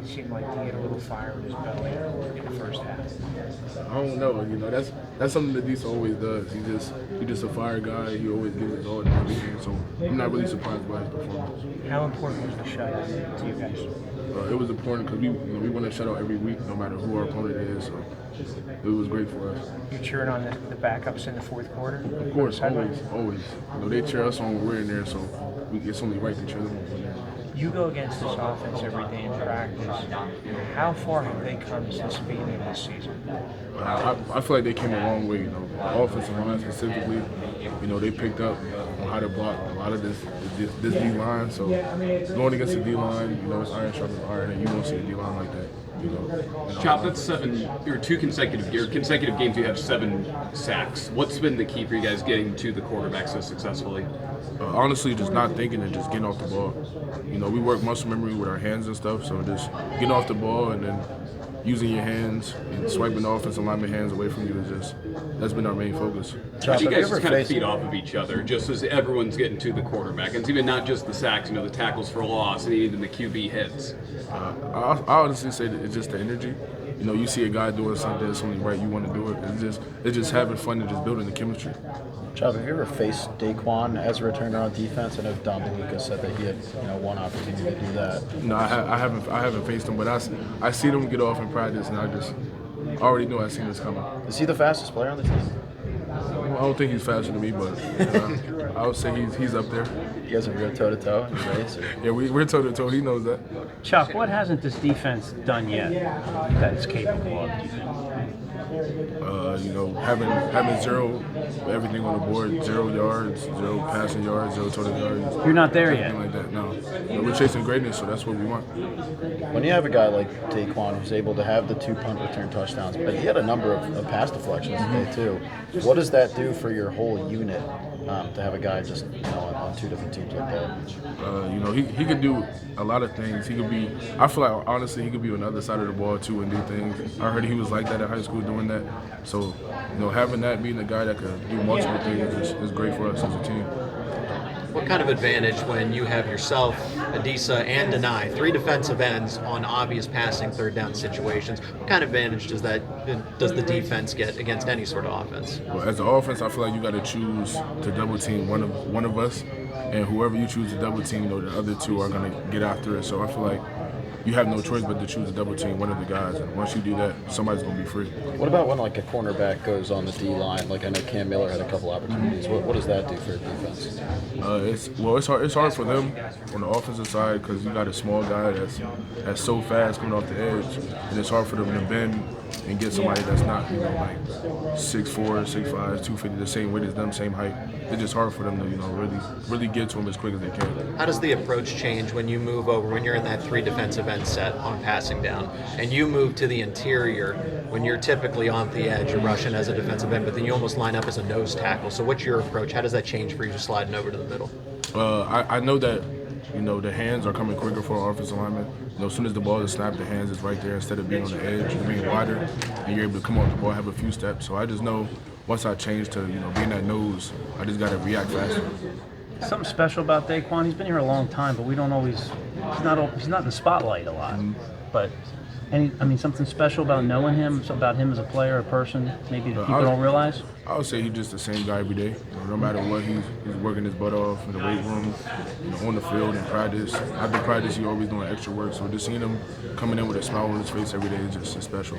It seemed like he had a little fire in his belly in the first half. I don't know. That's something that Disa always does. He just a fire guy. He always gives his all and everything. So I'm not really surprised by his performance. How important was the shutout to you guys? It was important because we win a shutout every week, no matter who our opponent is. So it was great for us. You cheering on the backups in the fourth quarter? Of course, always. They cheer us on when we're in there, so it's only right to cheer them on when they're in there. You go against this offense every day in practice. How far have they come since the beginning of this season? I feel like they came a long way. Offensive line specifically, they picked up on how to block a lot of this D line. So going against the D line, it's iron sharpens iron, and you won't see a D line like that. Chop, that's consecutive games you have 7 sacks. What's been the key for you guys getting to the quarterback so successfully? Honestly, just not thinking and just getting off the ball. We work muscle memory with our hands and stuff, so just getting off the ball and then using your hands and swiping the offensive lineman hands away from you that's been our main focus. How do you guys just kind of feed off of each other, just as everyone's getting to the quarterback? And it's even not just the sacks, the tackles for loss, and even the QB hits. I honestly say that it's just the energy. You see a guy doing something that's only right, you want to do it. It's just having fun and just building the chemistry. Chubb, have you ever faced Daquan as a returner on defense? I know Don DeLuca said that he had one opportunity to do that. No, I haven't faced him, but I see them get off in practice, and I already know I seen this coming. Is he the fastest player on the team? I don't think he's faster than me, but I would say he's up there. You guys are real toe-to-toe in your race? Yeah, we're toe-to-toe. He knows that. Chuck, what hasn't this defense done yet that it's capable of, do you think? Having zero everything on the board, 0 yards, 0 passing yards, 0 total yards. You're not there yet. Like that, no. We're chasing greatness, so that's what we want. When you have a guy like Daquan who's able to have the 2 punt return touchdowns, but he had a number of pass deflections today too. What does that do for your whole unit to have a guy just on 2 different teams like that? He could do a lot of things. I feel like honestly he could be on the other side of the ball too and do things. I heard he was like that at high school doing that. So having that, being a guy that could do multiple things is great for us as a team. What kind of advantage when you have yourself, Adisa, and Denai, 3 defensive ends on obvious passing third down situations? What kind of advantage does the defense get against any sort of offense? Well, as an offense, I feel like you got to choose to double team one of us, and whoever you choose to double team, the other 2 are going to get after it. So I feel like you have no choice but to choose a double team one of the guys, and once you do that, somebody's going to be free. What about when a cornerback goes on the D line? I know Cam Miller had a couple opportunities. What does that do for defense? It's hard for them on the offensive side because you got a small guy that's so fast coming off the edge, and it's hard for them to bend and get somebody that's not 6'4", 6'5", 250, the same weight as them, same height. It's just hard for them to really get to him as quick as they can. How does the approach change when you move over, when you're in that 3 defensive end set on passing down, and you move to the interior when you're typically on the edge, you're rushing as a defensive end, but then you almost line up as a nose tackle? So what's your approach? How does that change for you just sliding over to the middle? I know that the hands are coming quicker for our offensive linemen. As soon as the ball is snapped, the hands is right there instead of being on the edge, being wider, and you're able to come off the ball, have a few steps. So I just know once I change to being that nose, I just got to react faster. Something special about Daquan. He's been here a long time, but we don't always. He's not in the spotlight a lot. Mm-hmm. But something special about knowing him, about him as a player, a person, maybe that people don't realize. I would say he's just the same guy every day. No matter what, he's working his butt off in the weight room, on the field, in practice. After practice, he's always doing extra work. So just seeing him coming in with a smile on his face every day is just special.